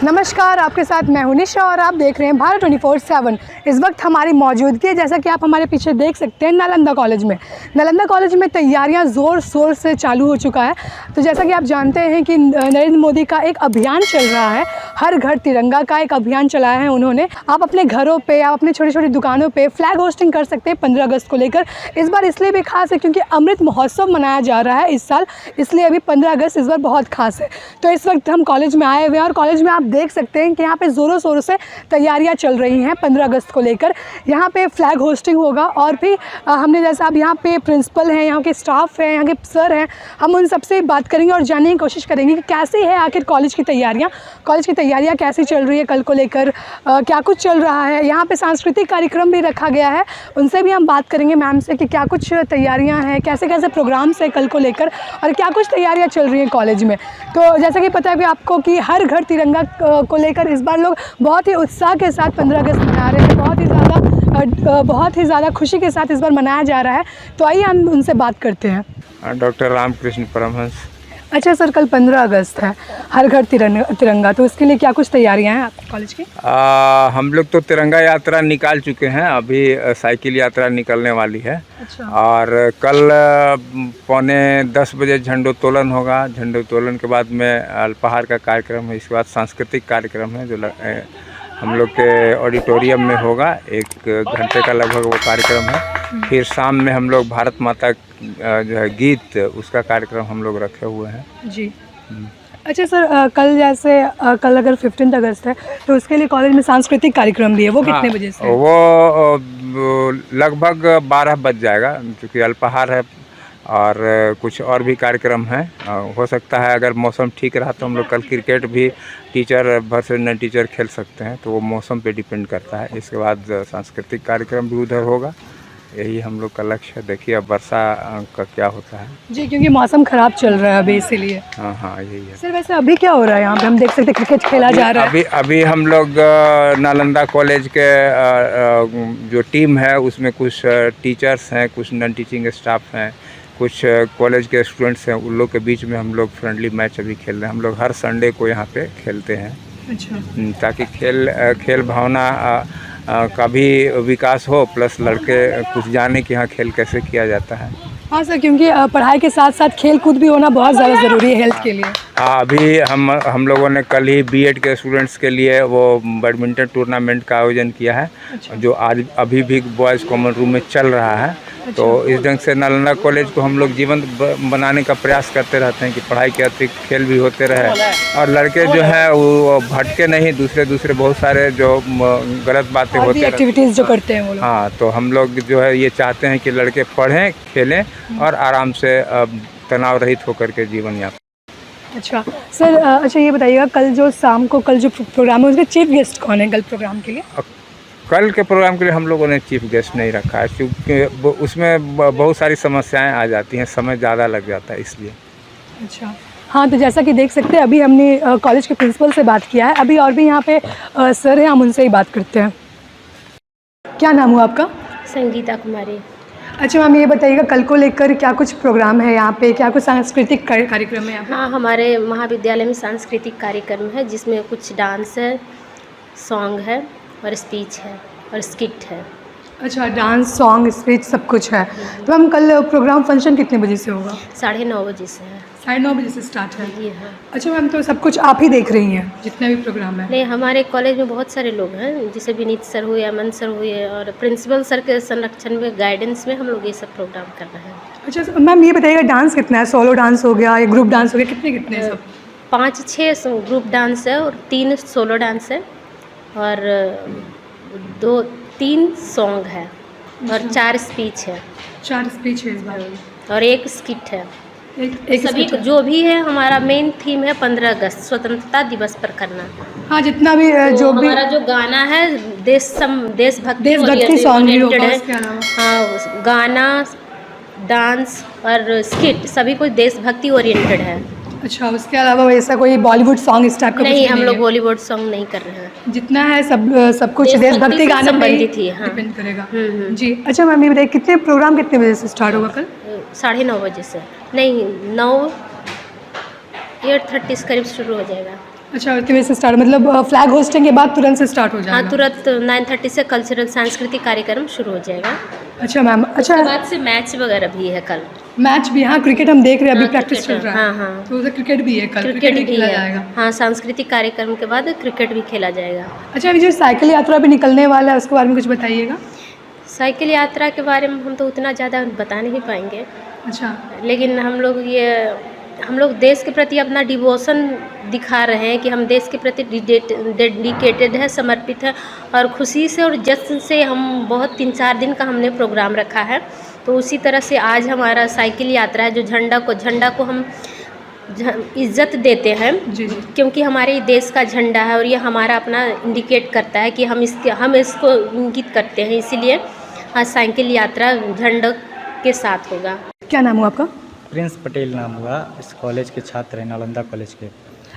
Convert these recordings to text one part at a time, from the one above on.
नमस्कार, आपके साथ मैं हूं निशा और आप देख रहे हैं भारत 24/7। इस वक्त हमारी मौजूदगी है, जैसा कि आप हमारे पीछे देख सकते हैं, नालंदा कॉलेज में। नालंदा कॉलेज में तैयारियां ज़ोर शोर से चालू हो चुका है। तो जैसा कि आप जानते हैं कि नरेंद्र मोदी का एक अभियान चल रहा है, हर घर तिरंगा का एक अभियान चलाया है उन्होंने। आप अपने घरों पर, आप अपनी छोटी छोटी दुकानों पर फ्लैग होस्टिंग कर सकते हैं 15 अगस्त को लेकर। इस बार इसलिए भी खास है क्योंकि अमृत महोत्सव मनाया जा रहा है इस साल, इसलिए अभी 15 अगस्त इस बार बहुत खास है। तो इस वक्त हम कॉलेज में आए हुए हैं और कॉलेज में आप देख सकते हैं कि यहाँ पे ज़ोरों शोरों से तैयारियाँ चल रही हैं 15 अगस्त को लेकर। यहाँ पे फ्लैग होस्टिंग होगा और भी हमने जैसा अब यहाँ पे प्रिंसिपल हैं, यहाँ के स्टाफ हैं, यहाँ के सर हैं, हम उन सबसे बात करेंगे और जानने की कोशिश करेंगे कि कैसी है आखिर कॉलेज की तैयारियाँ कैसी चल रही है, कल को लेकर क्या कुछ चल रहा है। यहाँ पर सांस्कृतिक कार्यक्रम भी रखा गया है, उनसे भी हम बात करेंगे मैम से कि क्या कुछ तैयारियाँ हैं, कैसे कैसे प्रोग्राम्स हैं कल को लेकर और क्या कुछ तैयारियाँ चल रही हैं कॉलेज में। तो जैसा कि पता है भी आपको कि हर घर तिरंगा को लेकर इस बार लोग बहुत ही उत्साह के साथ 15 अगस्त मना रहे हैं, बहुत ही ज़्यादा खुशी के साथ इस बार मनाया जा रहा है। तो आइए हम उनसे बात करते हैं। डॉक्टर रामकृष्ण परमहंस। अच्छा सर, कल 15 अगस्त है, हर घर तिरंगा, तो इसके लिए क्या कुछ तैयारियां हैं आपके कॉलेज की? हम लोग तो तिरंगा यात्रा निकाल चुके हैं, अभी साइकिल यात्रा निकलने वाली है। अच्छा। और कल 9:45 बजे झंडोत्तोलन होगा। झंडोत्तोलन के बाद में अल्पाहार का कार्यक्रम है, इसके बाद सांस्कृतिक कार्यक्रम है जो हम लोग के ऑडिटोरियम में होगा। 1 घंटे का लगभग वो कार्यक्रम है। फिर शाम में हम लोग भारत माता जो है गीत, उसका कार्यक्रम हम लोग रखे हुए हैं जी। अच्छा सर, कल जैसे कल अगर 15 अगस्त है तो उसके लिए कॉलेज में सांस्कृतिक कार्यक्रम भी है, वो कितने बजे से? वो लगभग 12 बज जाएगा क्योंकि अल्पाहार है और कुछ और भी कार्यक्रम हैं। हो सकता है अगर मौसम ठीक रहा तो हम लोग कल क्रिकेट भी टीचर वर्सेस नॉन टीचर खेल सकते हैं, तो वो मौसम पे डिपेंड करता है। इसके बाद सांस्कृतिक कार्यक्रम भी उधर होगा, यही हम लोग का लक्ष्य है। देखिए अब वर्षा का क्या होता है जी, क्योंकि मौसम ख़राब चल रहा है अभी, इसीलिए। हाँ यही है सर। वैसे अभी क्या हो रहा है यहाँ पे? हम देख सकते हैं क्रिकेट खेला जा रहा है। अभी हम लोग नालंदा कॉलेज के जो टीम है उसमें कुछ टीचर्स हैं, कुछ नॉन टीचिंग स्टाफ हैं, कुछ कॉलेज के स्टूडेंट्स हैं, उन लोग के बीच में हम लोग फ्रेंडली मैच अभी खेल रहे हैं। हम लोग हर संडे को यहाँ पे खेलते हैं। अच्छा। ताकि खेल भावना का भी विकास हो, प्लस लड़के कुछ जाने कि हाँ खेल कैसे किया जाता है। हाँ सर, क्योंकि पढ़ाई के साथ साथ खेल कूद भी होना बहुत ज़्यादा ज़रूरी है हेल्थ के लिए। हाँ, अभी हम लोगों ने कल ही बीएड के स्टूडेंट्स के लिए वो बैडमिंटन टूर्नामेंट का आयोजन किया है। अच्छा। जो आज अभी भी बॉयज़ कॉमन रूम में चल रहा है। अच्छा। तो इस ढंग से नालंदा कॉलेज को हम लोग जीवंत बनाने का प्रयास करते रहते हैं कि पढ़ाई के अतिरिक्त खेल भी होते रहे और लड़के जो है वो भटके नहीं, दूसरे बहुत सारे जो गलत बातें होती हैं, एक्टिविटीज़ जो करते हैं वो लोग। हाँ, तो हम लोग जो है ये चाहते हैं कि लड़के पढ़ें, खेलें और आराम से तनाव रहित होकर के जीवन यापन। अच्छा सर, अच्छा ये बताइएगा, कल जो शाम को कल जो प्रोग्राम है उसके चीफ गेस्ट कौन है कल प्रोग्राम के लिए? कल के प्रोग्राम के लिए हम लोगों ने चीफ गेस्ट नहीं रखा है क्योंकि उसमें बहुत सारी समस्याएं आ जाती हैं, समय ज़्यादा लग जाता है इसलिए। अच्छा। हाँ, तो जैसा कि देख सकते हैं अभी हमने कॉलेज के प्रिंसिपल से बात किया है, अभी और भी यहाँ पे सर हैं, हम उनसे ही बात करते हैं। क्या नाम हुआ आपका? संगीता कुमारी। अच्छा मैम, ये बताइएगा कल को लेकर क्या कुछ प्रोग्राम है यहाँ पे, क्या कुछ सांस्कृतिक कार्यक्रम है यहाँ पे? हाँ, हमारे महाविद्यालय में सांस्कृतिक कार्यक्रम है जिसमें कुछ डांस है, सॉन्ग है और स्पीच है और स्किट है। अच्छा, डांस, सॉन्ग, स्पीच सब कुछ है। तो मैम कल प्रोग्राम फंक्शन कितने बजे से होगा? 9:30 बजे से है। 9:30 बजे से स्टार्ट है? जी हाँ। अच्छा मैम, तो सब कुछ आप ही देख रही हैं जितने भी प्रोग्राम है? नहीं, हमारे कॉलेज में बहुत सारे लोग हैं, जैसे विनीत सर हुए, अमन सर हुए और प्रिंसिपल सर के संरक्षण में, गाइडेंस में हम लोग ये सब प्रोग्राम कर रहे हैं। अच्छा मैम, ये बताइएगा डांस कितना है? सोलो डांस हो गया या ग्रुप डांस हो गया, कितने सब? 5-6 ग्रुप डांस है और 3 सोलो डांस है और 2-3 सॉन्ग है और 4 स्पीच है। 4 स्पीच है इस बार और 1 स्किट है। एक सभी जो भी है, हमारा मेन थीम है 15 अगस्त स्वतंत्रता दिवस पर करना। हाँ, जितना भी तो जो भी हमारा जो गाना है देशभक्ति सॉन्ग है। हाँ, गाना, डांस और स्किट सभी कुछ देशभक्ति ओरिएंटेड है। अच्छा, उसके अलावा वैसा कोई बॉलीवुड सॉन्ग इस टाइप का नहीं, हम लोग बॉलीवुड सॉन्ग नहीं कर रहे हैं। जितना है सब कुछ देशभक्ति गाना संबंधित ही हाँ। डिपेंड करेगा। जी। अच्छा मैम, ये बताइए कितने प्रोग्राम कितने बजे से स्टार्ट होगा कल? 9:30 बजे से। नहीं, 8:30 करीब शुरू हो जाएगा। अच्छा, कितने से स्टार्ट, मतलब फ्लैग होस्टिंग के बाद तुरंत से स्टार्ट हो जाएगा? हाँ, तुरंत 9:30 से कल्चरल सांस्कृतिक कार्यक्रम शुरू हो जाएगा। अच्छा मैम, उसके अच्छा बाद से मैच वगैरह भी है कल। मैच भी, हाँ क्रिकेट हम देख रहे हैं, अभी हाँ, प्रैक्टिस चल क्रिकेट, रहा है। हाँ, हाँ। तो उधर क्रिकेट भी है कल, क्रिकेट भी भी खेला है। जाएगा। हाँ, सांस्कृतिक कार्यक्रम के बाद क्रिकेट भी खेला जाएगा। अच्छा, अभी जो साइकिल यात्रा भी निकलने वाला है उसके बारे में कुछ बताइएगा। साइकिल यात्रा के बारे में हम तो उतना ज़्यादा बता नहीं पाएंगे, अच्छा, लेकिन हम लोग देश के प्रति अपना डिवोशन दिखा रहे हैं कि हम देश के प्रति डेडिकेटेड है, समर्पित है, और खुशी से और जश्न से हम बहुत 3-4 दिन का हमने प्रोग्राम रखा है। तो उसी तरह से आज हमारा साइकिल यात्रा है, जो झंडा को हम इज्जत देते हैं, जी जी। क्योंकि हमारे देश का झंडा है और ये हमारा अपना इंडिकेट करता है कि हम इसको इंगित करते हैं, इसीलिए आज साइकिल यात्रा झंडा के साथ होगा। क्या नाम हुआ आपका? प्रिंस पटेल नाम हुआ, इस कॉलेज के छात्र हैं, नालंदा कॉलेज के।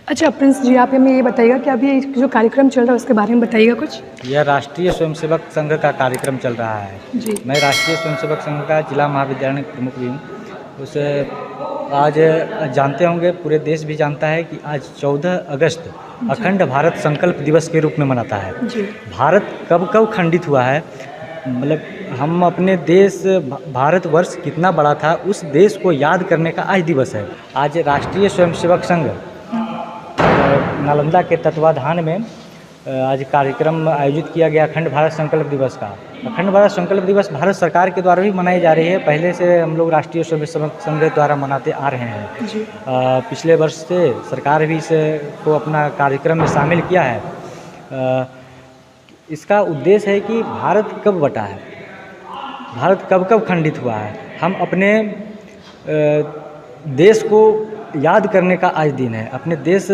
अच्छा प्रिंस जी, आप हमें ये बताइएगा कि अभी जो कार्यक्रम चल रहा है उसके बारे में बताइएगा कुछ। यह राष्ट्रीय स्वयंसेवक संघ का कार्यक्रम चल रहा है जी। मैं राष्ट्रीय स्वयंसेवक संघ का जिला महाविद्यालय प्रमुख भी हूँ। उसे आज जानते होंगे, पूरे देश भी जानता है कि आज 14 अगस्त अखंड भारत संकल्प दिवस के रूप में मनाता है। जी। भारत कब कब खंडित हुआ है, मतलब हम अपने देश भारतवर्ष कितना बड़ा था, उस देश को याद करने का आज दिवस है। आज राष्ट्रीय स्वयंसेवक संघ नालंदा के तत्वाधान में आज कार्यक्रम आयोजित किया गया अखंड भारत संकल्प दिवस का। अखंड भारत संकल्प दिवस भारत सरकार के द्वारा भी मनाई जा रही है, पहले से हम लोग राष्ट्रीय स्वयंसेवक संघ द्वारा मनाते आ रहे हैं। जी। पिछले वर्ष से सरकार भी इसे को अपना कार्यक्रम में शामिल किया है। इसका उद्देश्य है कि भारत कब बटा है, भारत कब कब खंडित हुआ है, हम अपने देश को याद करने का आज दिन है। अपने देश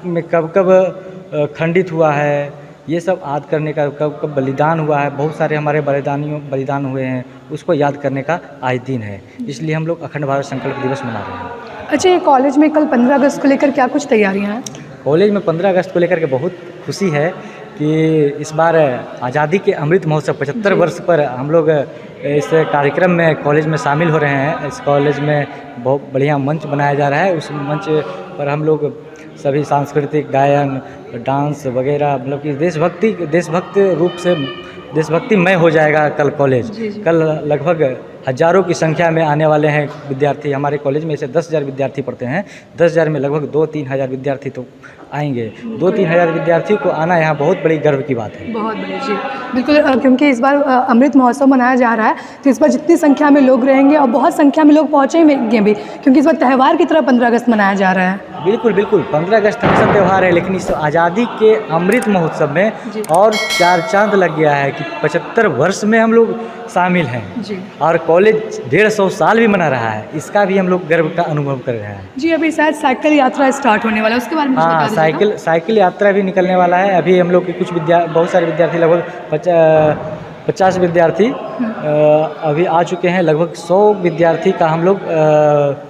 में कब कब खंडित हुआ है, ये सब याद करने का, कब कब बलिदान हुआ है, बहुत सारे हमारे बलिदान हुए हैं, उसको याद करने का आज दिन है। इसलिए हम लोग अखंड भारत संकल्प दिवस मना रहे हैं। अच्छा, ये कॉलेज में कल 15 अगस्त को लेकर क्या कुछ तैयारियाँ हैं? कॉलेज में 15 अगस्त को लेकर के बहुत खुशी है कि इस बार आज़ादी के अमृत महोत्सव 75 वर्ष पर हम लोग इस कार्यक्रम में कॉलेज में शामिल हो रहे हैं। इस कॉलेज में बहुत बढ़िया मंच बनाया जा रहा है, उस मंच पर हम लोग सभी सांस्कृतिक गायन, डांस वगैरह, मतलब कि देशभक्त रूप से देशभक्तिमय हो जाएगा कल कॉलेज। कल लगभग हज़ारों की संख्या में आने वाले हैं विद्यार्थी। हमारे कॉलेज में ऐसे 10,000 विद्यार्थी पढ़ते हैं, 10,000 में लगभग 2-3 हज़ार विद्यार्थी तो आएंगे। 2-3 हज़ार विद्यार्थियों को आना यहाँ बहुत बड़ी गर्व की बात है। बहुत बढ़िया जी, बिल्कुल। क्योंकि इस बार अमृत महोत्सव मनाया जा रहा है, तो इस बार जितनी संख्या में लोग रहेंगे और बहुत संख्या में लोग पहुँचेंगे भी, क्योंकि इस बार त्यौहार की तरह 15 अगस्त मनाया जा रहा है। बिल्कुल बिल्कुल, 15 अगस्त हमेशा त्यौहार है, लेकिन इस आज़ादी के अमृत महोत्सव में और 4 चांद लग गया है कि 75 वर्ष में हम लोग शामिल हैं जी। और कॉलेज 150 साल भी मना रहा है, इसका भी हम लोग गर्व का अनुभव कर रहे हैं। जी, अभी शायद साइकिल यात्रा स्टार्ट होने वाला है, उसके बारे में कुछ बता हाँ, दीजिएगा। साइकिल यात्रा भी निकलने वाला है। अभी हम लोग के बहुत सारे विद्यार्थी, लगभग 50 विद्यार्थी अभी आ चुके हैं। लगभग 100 विद्यार्थी का हम लोग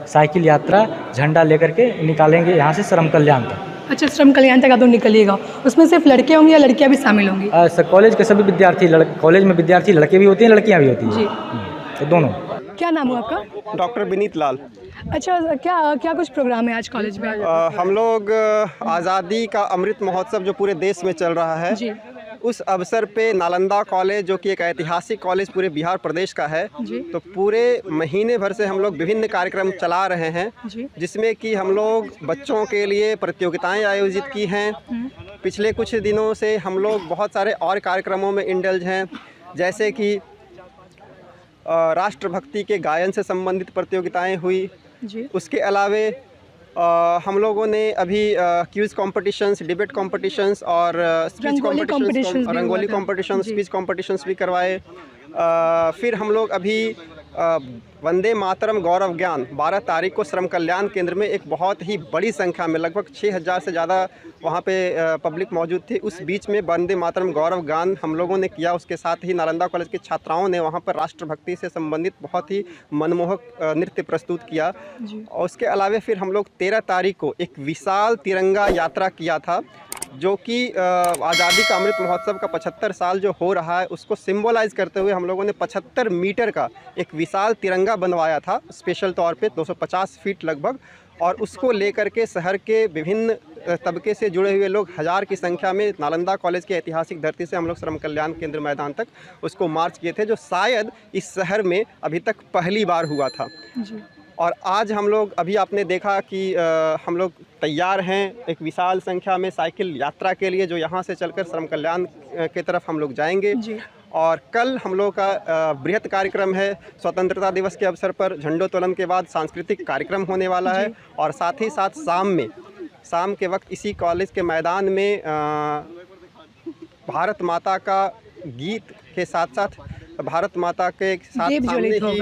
साइकिल यात्रा झंडा लेकर के निकालेंगे यहाँ से श्रम कल्याण तक। अच्छा, श्रम कल्याण तक आप लोग निकलिएगा, उसमें सिर्फ लड़के होंगे या लड़कियाँ भी शामिल होंगी? कॉलेज के सभी विद्यार्थी, कॉलेज में विद्यार्थी लड़के भी होते हैं, लड़कियाँ भी होती हैं जी। तो दोनों। क्या नाम हुआ आपका? डॉक्टर विनीत लाल। अच्छा, क्या कुछ प्रोग्राम है आज कॉलेज में? हम लोग आज़ादी का अमृत महोत्सव जो पूरे देश में चल रहा है, जी। उस अवसर पे नालंदा कॉलेज, जो कि एक ऐतिहासिक कॉलेज पूरे बिहार प्रदेश का है, जी। तो पूरे महीने भर से हम लोग विभिन्न कार्यक्रम चला रहे हैं, जी। जिसमें कि हम लोग बच्चों के लिए प्रतियोगिताएं आयोजित की हैं। पिछले कुछ दिनों से हम लोग बहुत सारे और कार्यक्रमों में इंडल्ज हैं, जैसे कि राष्ट्रभक्ति के गायन से संबंधित प्रतियोगिताएं हुई। जी। उसके अलावे हम लोगों ने अभी क्विज़ कॉम्पिटिशन्स, डिबेट कॉम्पिटिशन्स और speech competitions, rangoli competitions, speech competitions भी करवाए। फिर हम लोग अभी वंदे मातरम गौरव ज्ञान 12 तारीख को श्रम कल्याण केंद्र में एक बहुत ही बड़ी संख्या में, लगभग 6,000 से ज़्यादा वहाँ पे पब्लिक मौजूद थी। उस बीच में वंदे मातरम गौरव गान हम लोगों ने किया। उसके साथ ही नालंदा कॉलेज के छात्राओं ने वहाँ पर राष्ट्रभक्ति से संबंधित बहुत ही मनमोहक नृत्य प्रस्तुत किया। और उसके अलावा फिर हम लोग 13 तारीख को एक विशाल तिरंगा यात्रा किया था, जो कि आज़ादी का अमृत महोत्सव का 75 साल जो हो रहा है उसको सिंबलाइज़ करते हुए हम लोगों ने 75 मीटर का एक विशाल तिरंगा बनवाया था, स्पेशल तौर पे 250 फीट लगभग। और उसको लेकर के शहर के विभिन्न तबके से जुड़े हुए लोग हज़ार की संख्या में नालंदा कॉलेज के ऐतिहासिक धरती से हम लोग श्रम कल्याण केंद्र मैदान तक उसको मार्च किए थे, जो शायद इस शहर में अभी तक पहली बार हुआ था। जी। और आज हम लोग, अभी आपने देखा कि हम लोग तैयार हैं एक विशाल संख्या में साइकिल यात्रा के लिए, जो यहाँ से चलकर श्रम कल्याण की तरफ हम लोग जाएंगे। जी। और कल हम लोग का बृहत कार्यक्रम है, स्वतंत्रता दिवस के अवसर पर झंडोत्तोलन के बाद सांस्कृतिक कार्यक्रम होने वाला है। और साथ ही साथ शाम के वक्त इसी कॉलेज के मैदान में भारत माता का गीत के साथ साथ भारत माता के साथ सामने ही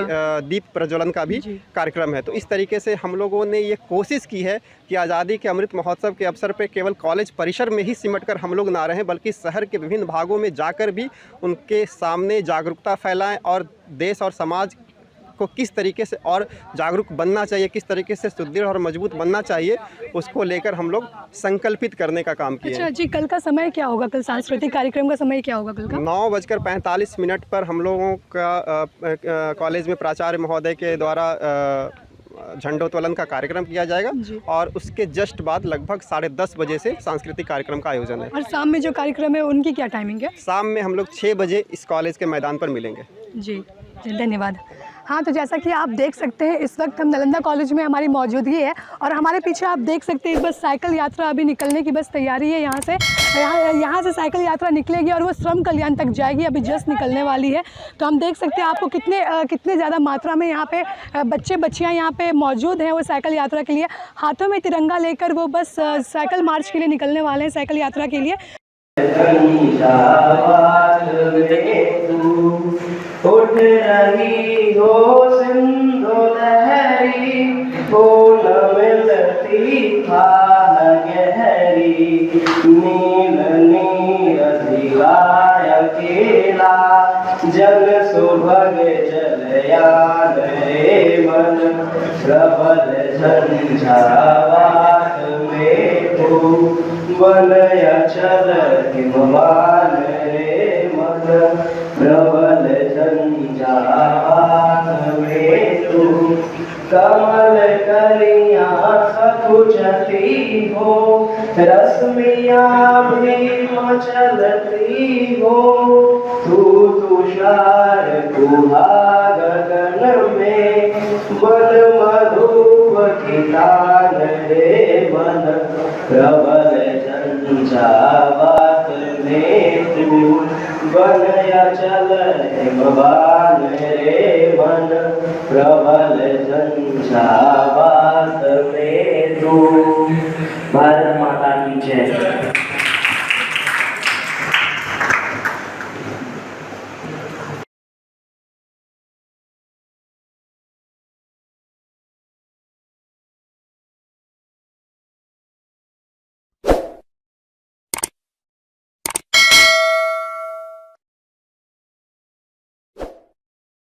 दीप प्रज्वलन का भी कार्यक्रम है। तो इस तरीके से हम लोगों ने ये कोशिश की है कि आज़ादी के अमृत महोत्सव के अवसर पे केवल कॉलेज परिसर में ही सिमट कर हम लोग ना रहें, बल्कि शहर के विभिन्न भागों में जाकर भी उनके सामने जागरूकता फैलाएं और देश और समाज को किस तरीके से और जागरूक बनना चाहिए, किस तरीके से सुदृढ़ और मजबूत बनना चाहिए, उसको लेकर हम लोग संकल्पित करने का काम किए। अच्छा जी, कल का समय क्या होगा? कल सांस्कृतिक कार्यक्रम का समय क्या होगा कल का? 9:45 पर हम लोगों का कॉलेज में प्राचार्य महोदय के द्वारा झंडोत्तोलन का कार्यक्रम किया जाएगा और उसके जस्ट बाद लगभग 10:30 बजे से सांस्कृतिक कार्यक्रम का आयोजन है। और शाम में जो कार्यक्रम है उनकी क्या टाइमिंग है? शाम में हम लोग 6 बजे इस कॉलेज के मैदान पर मिलेंगे। जी, धन्यवाद। हाँ, तो जैसा कि आप देख सकते हैं इस वक्त हम नालंदा कॉलेज में हमारी मौजूदगी है और हमारे पीछे आप देख सकते हैं बस साइकिल यात्रा अभी निकलने की बस तैयारी है। यहाँ से साइकिल यात्रा निकलेगी और वो श्रम कल्याण तक जाएगी, अभी जस्ट निकलने वाली है। तो हम देख सकते हैं आपको कितने ज़्यादा मात्रा में यहाँ पे बच्चे बच्चियाँ यहाँ पे मौजूद हैं वो साइकिल यात्रा के लिए। हाथों में तिरंगा लेकर वो बस साइकिल मार्च के लिए निकलने वाले हैं, साइकिल यात्रा के लिए। उठ रही हो सिंधु लहरी, हो न मिलती खान गहरी, नील नीर दिलाय अकेला, जल सुभग जलयान रे मन, प्रबल झंझावात में तू, वलय चल हिमवान रे मन, प्रबल झंझावात में तू, कमल कलियां सकुचती हो, रश्मियां भी मचलती हो, तू तुषार कुहा गगन में, बन मधुपतितान रे मन, प्रबल झंझावात में तू, बनया चल हिमवान रे मन, प्रबल झंझावात में तू। भारत माता की जय।